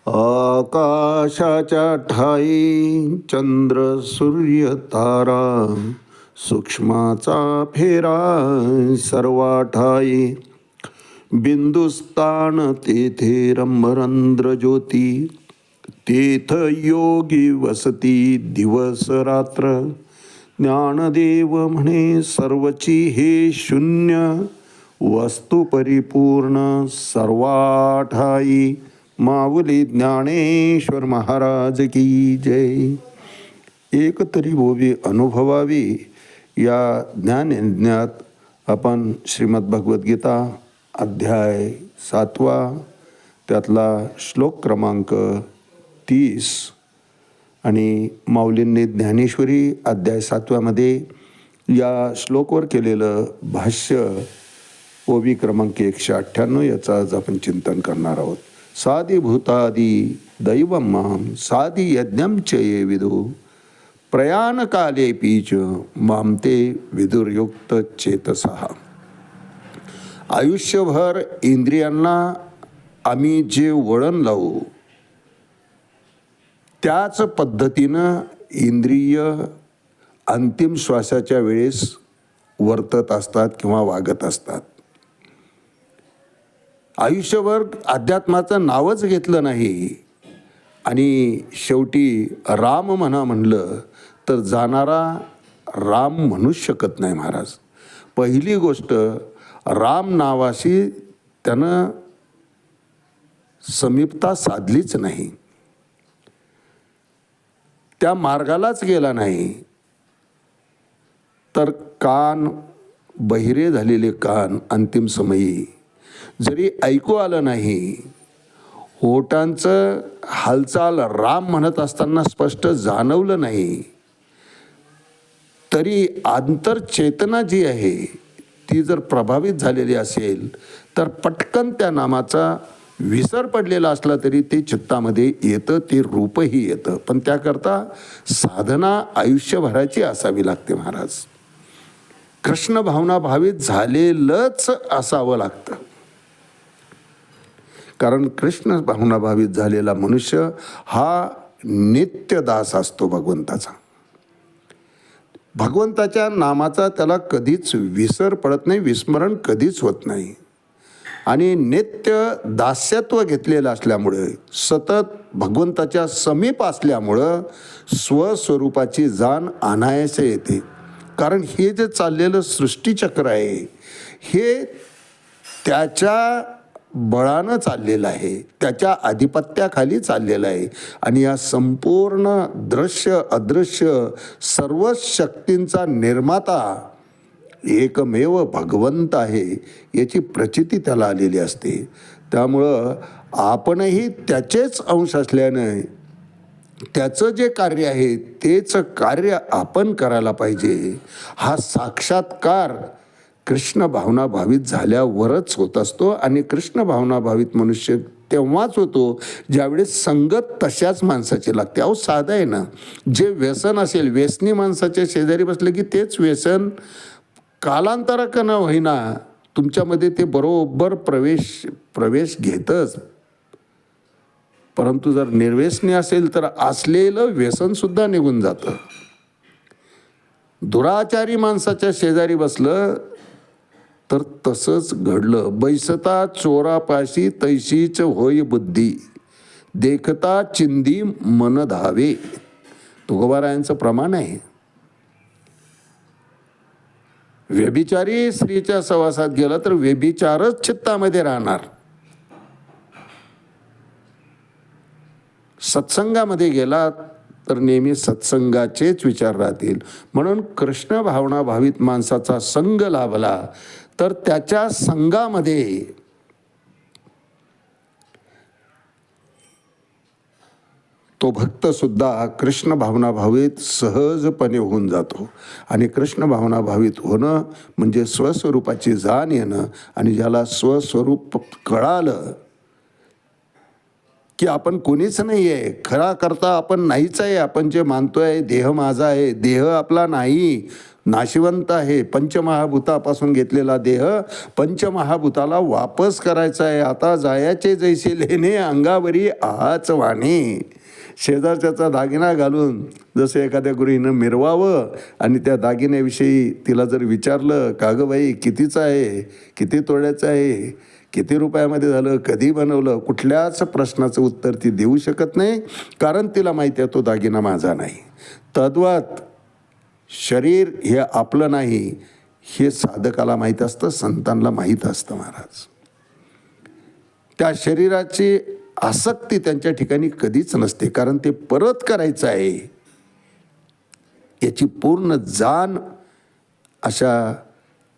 आकाशाच्या ठाई चंद्र सूर्य तारा, सूक्ष्माचा फेरा सर्वा ठाई. बिंदुस्थान तेथे रंभरंध्र ज्योती, तेथ योगी वसती दिवस रात्र. ज्ञानदेव म्हणे सर्वची हे शून्य, वस्तू परिपूर्ण सर्वा ठाई. माऊली ज्ञानेश्वर महाराज की जय. एक तरी ओवी अनुभवावी या ज्ञानयज्ञात आपण श्रीमद भगवद्गीता अध्याय 7 त्यातला श्लोक क्रमांक 30 आणि माऊलींनी ज्ञानेश्वरी अध्याय 7 या श्लोकवर केलेलं भाष्य ओवी क्रमांक 198 याचा आज आपण चिंतन करणार आहोत. साधी भूतादी दैवम माम साधी यज्ञम च ये विदु, प्रयाण काले पीच माम ते विदुर्युक्त चेतसः. आयुष्यभर इंद्रियांना आम्ही जे वळण लावू त्याच पद्धतीनं इंद्रिय अंतिम श्वासाच्या वेळेस वर्तत असतात किंवा वागत असतात. आयुष्यभर अध्यात्माचं नावच घेतलं नाही आणि शेवटी राम म्हणलं तर जाणारा राम म्हणूच शकत नाही महाराज. पहिली गोष्ट, राम नावाशी त्यानं समीपता साधलीच नाही, त्या मार्गालाच गेला नाही. तर कान, बहिरे झालेले कान अंतिम समयी जरी ऐकू आलं नाही, होटांचं हालचाल राम म्हणत असताना स्पष्ट जाणवलं नाही, तरी आंतरचेतना जी आहे ती जर प्रभावित झालेली असेल तर पटकन त्या नामाचा विसर पडलेला असला तरी ते चित्तामध्ये येतं, ते रूपही येतं. पण त्याकरता साधना आयुष्यभराची असावी लागते महाराज. कृष्ण भावना भावित झालेलंच असावं लागतं, कारण कृष्ण भावना भावित झालेला मनुष्य हा नित्यदास असतो भगवंताचा. भगवंताच्या नामाचा त्याला कधीच विसर पडत नाही, विस्मरण कधीच होत नाही. आणि नित्य दास्यत्व घेतलेलं असल्यामुळे, सतत भगवंताच्या समीप असल्यामुळं स्वस्वरूपाची जाण अनायास येते. कारण हे जे चाललेलं सृष्टीचक्र आहे हे त्याच्या बळानं चाललेलं आहे, त्याच्या आधिपत्याखाली चाललेलं आहे. आणि या संपूर्ण दृश्य अदृश्य सर्व शक्तींचा निर्माता एकमेव भगवंत आहे याची प्रचिती त्याला आलेली असते. त्यामुळं आपणही त्याचेच अंश असल्याने त्याचं जे कार्य आहे तेच कार्य आपण करायला पाहिजे. हा साक्षात्कार कृष्ण भावना भावित झाल्यावरच होत असतो. आणि कृष्ण भावना भावित मनुष्य तेव्हाच होतो ज्यावेळेस संगत तशाच माणसाची लागते. अहो साधं आहे ना, जे व्यसन असेल, व्यसनी माणसाच्या शेजारी बसलं की तेच व्यसन कालांतरानं होईना तुमच्यामध्ये ते बरोबर प्रवेश घेतच. परंतु जर निर्व्यसनी असेल तर असलेलं व्यसनसुद्धा निघून जातं. दुराचारी माणसाच्या शेजारी बसलं तर तसंच घडलं. बैसता चोरापाशी तैशीच होय बुद्धी, देखता चिंदी मन धावे. तुकोबारायांचं प्रमाण आहे. व्यभिचारी स्त्रीच्या सहवासात गेला तर व्यभिचारच चित्तामध्ये राहणार. सत्संगामध्ये गेला तर नेहमी सत्संगाचेच विचार राहतील. म्हणून कृष्ण भावना भावित माणसाचा संग लाभला तर त्याच्या संघामध्ये तो भक्तसुद्धा कृष्ण भावना भावित सहजपणे होऊन जातो. आणि कृष्ण भावना भावित होणं म्हणजे स्वस्वरूपाची जाण येणं. आणि ज्याला स्वस्वरूप कळालं की आपण कोणीच नाही आहे, खरा करता आपण नाहीच आहे. आपण जे मानतोय देह माझा आहे, देह आपला नाही, नाशिवंत आहे. पंचमहाभूतापासून घेतलेला देह पंचमहाभूताला वापस करायचा आहे. आता जायाचे जैसे लेणे अंगावरी आहाच वाणे. शेजारच्याचा दागिना घालून जसं एखाद्या गृहीनं मिरवावं आणि त्या दागिन्याविषयी तिला जर विचारलं, का गं बाई कितीचं आहे, किती तोळ्याचं आहे, किती रुपयामध्ये झालं, कधी बनवलं, कुठल्याच प्रश्नाचं उत्तर ती देऊ शकत नाही, कारण तिला माहिती आहे तो दागिना माझा नाही. तद्वत शरीर हे आपलं नाही हे साधकाला माहीत असतं, संतांना माहीत असतं महाराज. त्या शरीराची आसक्ती त्यांच्या ठिकाणी कधीच नसते, कारण ते परत करायचं आहे याची पूर्ण जाण अशा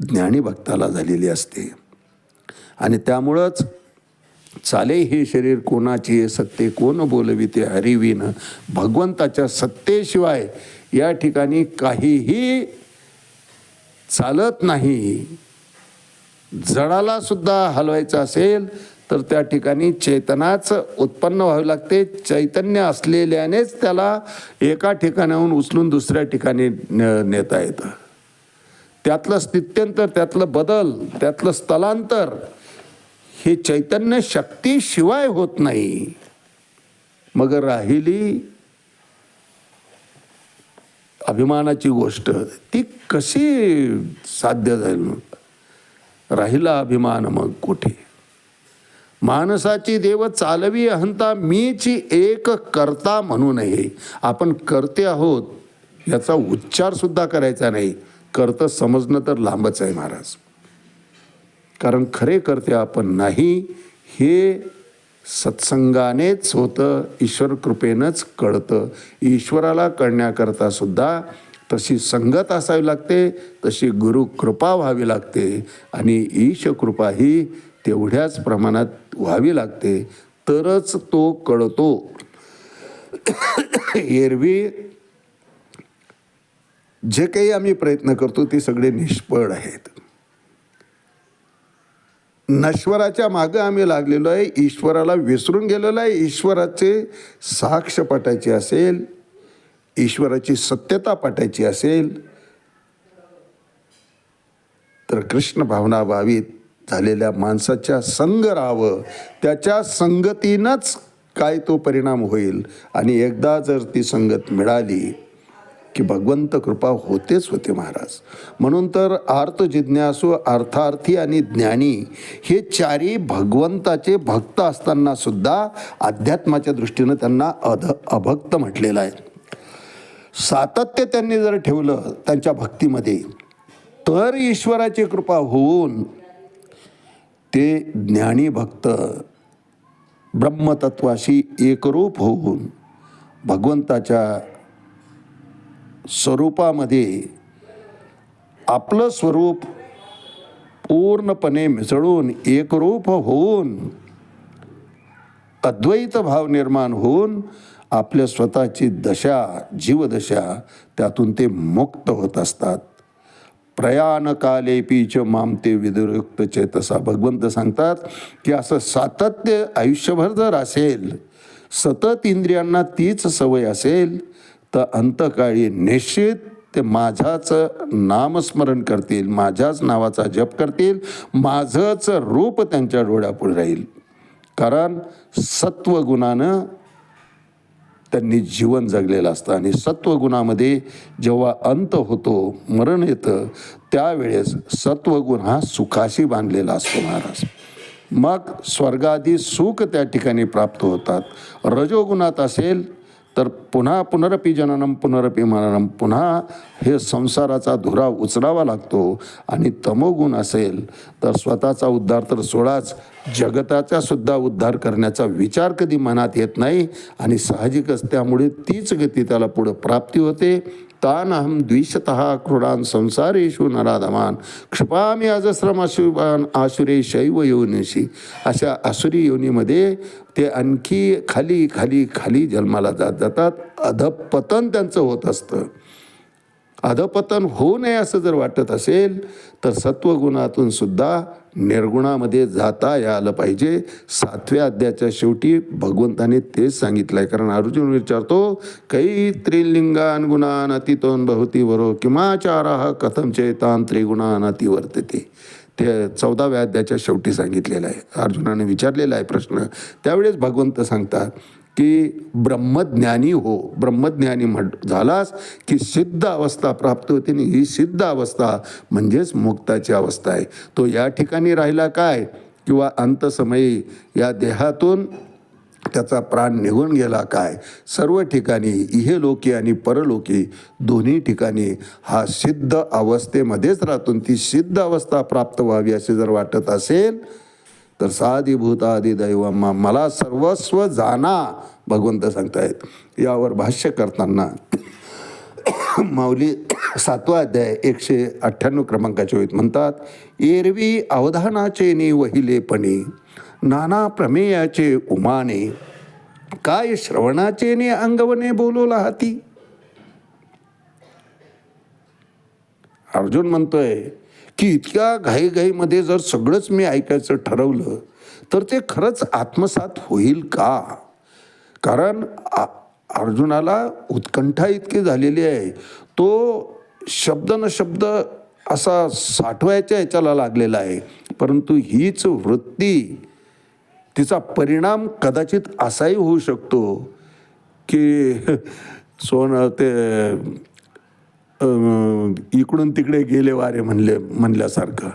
ज्ञानी भक्ताला झालेली असते. आणि त्यामुळंच चाले हे शरीर कोणाची सत्ते कोण बोलविते हरिविन. भगवंताच्या सत्तेशिवाय या ठिकाणी काहीही चालत नाही. जडाला सुद्धा हलवायचं असेल तर त्या ठिकाणी चैतनाच उत्पन्न व्हावे लागते. चैतन्य असलेल्यानेच त्याला एका ठिकाणाहून उचलून दुसऱ्या ठिकाणी नेता येतं. त्यातलं स्थित्यंतर, त्यातलं बदल, त्यातलं स्थलांतर हे चैतन्य शक्तीशिवाय होत नाही. मग राहिली अभिमानाची गोष्ट, ती कशी साध्य जाईल? राहिला अभिमान मग कुठे? माणसाची देव चालवी अहंता मीची एक करता म्हणू नये. आपण करते आहोत याचा उच्चार सुद्धा करायचा नाही. कर्त समजणं तर लांबच आहे महाराज, कारण खरे करते आपण नाही हे सत्संगानेच होतं, ईश्वर कृपेनंच कळतं. ईश्वराला कळण्याकरता सुद्धा तशी संगत असावी लागते, तशी गुरु कृपा व्हावी लागते आणि ईश कृपा ही तेवढ्याच प्रमाणात व्हावी लागते, तरच तो कळतो. एरवी जे काही आम्ही प्रयत्न करतो ते सगळे निष्फळ आहेत. नश्वराच्या मागं आम्ही लागलेलो आहे, ईश्वराला विसरून गेलेलो आहे. ईश्वराचे साक्ष पटायची असेल, ईश्वराची सत्यता पटायची असेल तर कृष्ण भावना भावित झालेल्या माणसाच्या संग राहावं. त्याच्या संगतीनंच काय तो परिणाम होईल. आणि एकदा जर ती संगत मिळाली की भगवंत कृपा होतेच होते महाराज. म्हणून तर आर्त जिज्ञासू, अर्थार्थी आणि ज्ञानी हे चारी भगवंताचे भक्त असताना सुद्धा अध्यात्माच्या दृष्टीनं त्यांना अभक्त म्हटलेलं आहे. सातत्य त्यांनी जर ठेवलं त्यांच्या भक्तीमध्ये तर ईश्वराची कृपा होऊन ते ज्ञानी भक्त ब्रह्मतत्वाशी एकरूप होऊन भगवंताच्या स्वरूपामध्ये आपलं स्वरूप पूर्णपणे मिसळून एकरूप होऊन अद्वैत भाव निर्माण होऊन आपल्या स्वतःची दशा, जीवदशा, त्यातून ते मुक्त होत असतात. प्रयाण कालेपीच मामते विदुरुक्त चेतसा. भगवंत सांगतात की असं सातत्य आयुष्यभर जर असेल, सतत इंद्रियांना तीच सवय असेल तर अंतकाळी निश्चित ते माझ्याच नामस्मरण करतील, माझ्याच नावाचा जप करतील, माझंच रूप त्यांच्या डोळ्यापुढे राहील. कारण सत्वगुणानं त्यांनी जीवन जगलेलं असतं आणि सत्वगुणामध्ये जेव्हा अंत होतो, मरण येतं, त्यावेळेस सत्वगुण हा सुखाशी बांधलेला असतो महाराज. मग स्वर्गादी सुख त्या ठिकाणी प्राप्त होतात. रजोगुणात असेल तर पुन्हा पुनरपी जननम पुनरपी मरणम, पुन्हा हे संसाराचा धुरा उचलावा लागतो. आणि तमोगुण असेल तर स्वतःचा उद्धार तर सोडाच, जगताचा सुद्धा उद्धार करण्याचा विचार कधी मनात येत नाही आणि साहजिकच त्यामुळे तीच गती त्याला पुढं प्राप्ती होते. तान अहम द्विषतः क्रूडान संसारेषु नराधमान क्षिपामी अजस्रम अशुभान आसुरे शैव योनिशी. अशा आसुरी योनीमध्ये ते आणखी खाली खाली खाली जन्माला जातात. अधपतन त्यांचं होत असतं. अधपतन होऊ नये असं जर वाटत असेल तर सत्वगुणातून सुद्धा निर्गुणामध्ये जाता यायला पाहिजे. 7व्या अध्यायाच्या शेवटी भगवंताने तेच सांगितलं आहे. कारण अर्जुन विचारतो, कै त्रिलिंगान गुणान अतितोन भवती वरो किमाचारा कथम चेतान त्रिगुणान अतिवर्तते. ते 14व्या अध्यायाच्या शेवटी सांगितलेलं आहे. अर्जुनाने विचारलेला आहे प्रश्न. त्यावेळेस भगवंत सांगतात की ब्रह्मज्ञानी हो, ब्रह्मज्ञानी झालास की सिद्ध अवस्था प्राप्त होते. आणि ही सिद्ध अवस्था म्हणजेच मुक्ताची अवस्था आहे. तो या ठिकाणी राहिला काय किंवा अंतसमयी या देहातून त्याचा प्राण निघून गेला काय, सर्व ठिकाणी इहलोकी आणि परलोकी दोन्ही ठिकाणी हा सिद्ध अवस्थेमध्येच राहतून ती सिद्ध अवस्था प्राप्त व्हावी असे जर वाटत असेल तर साधिभूतादि दैव मला सर्वस्व जाना भगवंत सांगतायत. यावर भाष्य करताना माऊली 7वा अध्याय 198 क्रमांकाच्या ओळीत म्हणतात, एरवी अवधानाचे नि वहिलेपणे नाना प्रमेयाचे उमाने काय श्रवणाचे ने अंगवने बोलवला हाती. अर्जुन म्हणतोय की इतक्या घाईघाईमध्ये जर सगळंच मी ऐकायचं ठरवलं तर ते खरंच आत्मसात होईल का. कारण अर्जुनाला उत्कंठा इतकी झालेली आहे, तो शब्द न शब्द असा साठवायच्या ह्याच्याला लागलेला आहे. परंतु हीच वृत्ती, तिचा परिणाम कदाचित असाही होऊ शकतो की ते इकडून तिकडे गेले वारे म्हणल्यासारखं,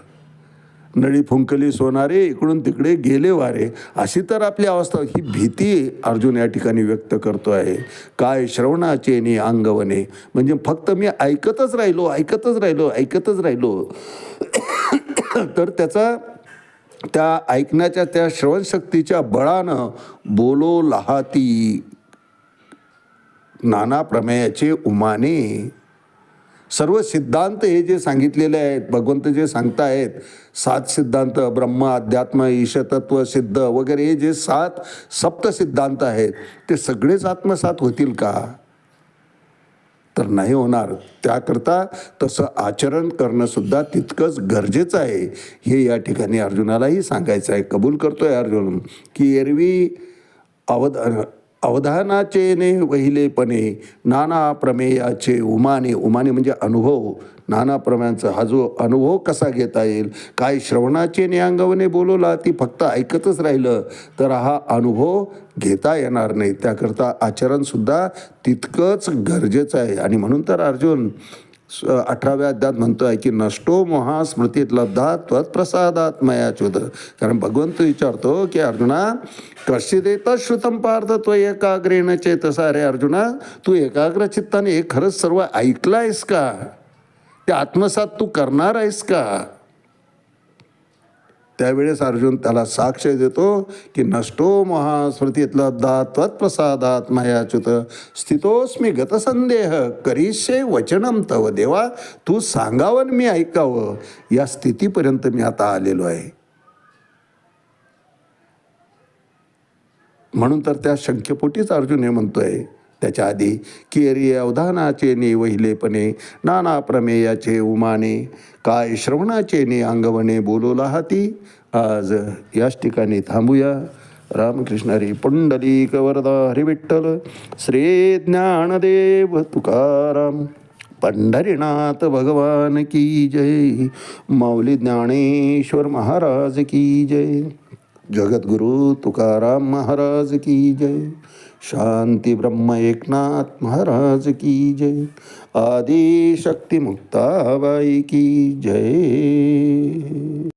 नळी फुंकली सोनारे इकडून तिकडे गेले वारे, अशी तर आपली अवस्था. ही भीती अर्जुन या ठिकाणी व्यक्त करतो आहे. काय श्रवणाचे ने अंगवने म्हणजे फक्त मी ऐकतच राहिलो तर त्याचा त्या ऐकण्याच्या त्या श्रवणशक्तीच्या बळानं बोलो लहाती नाना प्रमेयाचे उमाने. सर्व सिद्धांत हे जे सांगितलेले आहेत, भगवंत जे सांगतायत 7 सिद्धांत, ब्रह्म, अध्यात्म, ईशतत्व, सिद्ध वगैरे हे जे 7 सप्त सिद्धांत आहेत ते सगळेच आत्मसात होतील का, तर नाही होणार. त्याकरता तसं आचरण करणं सुद्धा तितकंच गरजेचं आहे हे या ठिकाणी अर्जुनालाही सांगायचं आहे. कबूल करतोय अर्जुन की एरवी अवधानाचे ने वहिलेपणे नाना प्रमेयाचे उमाने म्हणजे अनुभव, नाना प्रमेयांचा हा जो अनुभव कसा घेता येईल. काय श्रवणाचे ने अंगवने बोलवला, ती फक्त ऐकतच राहिलं तर हा अनुभव घेता येणार नाही. त्याकरता आचरणसुद्धा तितकंच गरजेचं आहे. आणि म्हणून तर अर्जुन 18व्या अध्यायात म्हणतो आहे की नष्टो मोहा स्मृतीत लब्धा त्वत्प्रसादात मयाच्युत. कारण भगवंत विचारतो की अर्जुना कश्चिदेत श्रुतम पार्थ तो एकाग्रेण चेतसा. रे अर्जुना, तू एकाग्र चित्ताने हे खरंच सर्व ऐकलं आहेस का, ते आत्मसात तू करणार आहेस का. त्यावेळेस अर्जुन त्याला साक्ष देतो की नष्टो महास्मृतीत लब्धा त्वत्प्रसादात मयाच्युत स्थितोस्मी गतसंदेह करिष्ये वचनम तव. देवा, तू सांगावं मी ऐकावं या स्थितीपर्यंत मी आता आलेलो आहे. म्हणून तर त्या शंख्यपोटीच अर्जुन हे म्हणतोय त्याच्या आधी की एरी अवधानाचे ने वहिलेपणे नाना प्रमेयाचे उमाने काय श्रवणाचे ने अंगवणे बोलवला हाती. आज याच ठिकाणी थांबूया. रामकृष्ण हरी. पुंडलिक वरदा हरी विठ्ठल. श्री ज्ञानदेव तुकाराम. पंढरीनाथ भगवान की जय. माऊली ज्ञानेश्वर महाराज की जय. जगद्गुरु तुकाराम महाराज की जय. शांती ब्रह्म एकनाथ महाराज की जय. आदि शक्ति मुक्ताबाई की जय.